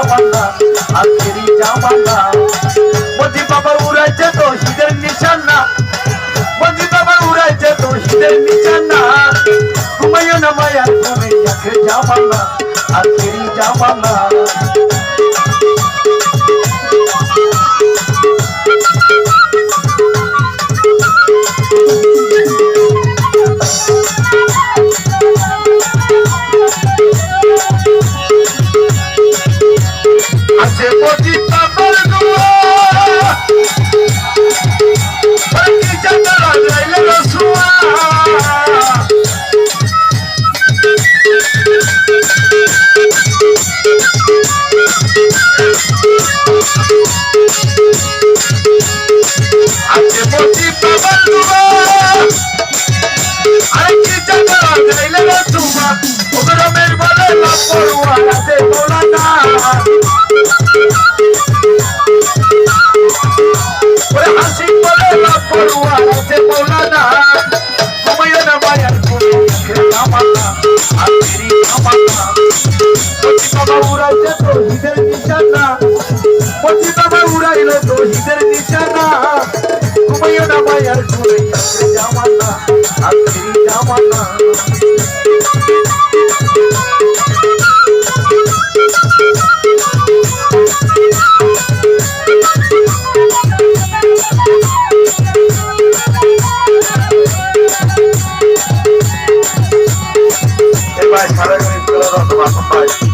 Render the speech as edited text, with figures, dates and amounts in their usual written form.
জামানা আখেরি জামানা মজি বাবা উড়াইছে তৌহিদের নিশানা মজি বাবা উড়াইছে তৌহিদের নিশানা ঘুমাইও না মায়ার ঘুমে আখেরি জামানা আখেরি জামানা আছে মজি বাবার দোয়া বাকি জানা লাইলে রসুয়া আছে মজি বাবার দোয়া বাকি জানা লাইলে রসুয়া ওগরমের বলে লাভ পড়ুয়া আছে মৌলানা হাসি বলে লাভ পড়ুয়া আছে মৌলানা ঘুমাইও না মায়ার ঘুমে জামানা আখেরি জামানা মজি বাবা উড়াইছে তৌহিদের নিশানা মজি বাবা উড়াইলো তৌহিদের নিশানা ঘুমাইও না মায়ার ঘুমে জামানা আখেরি জামানা ভাই সারা করে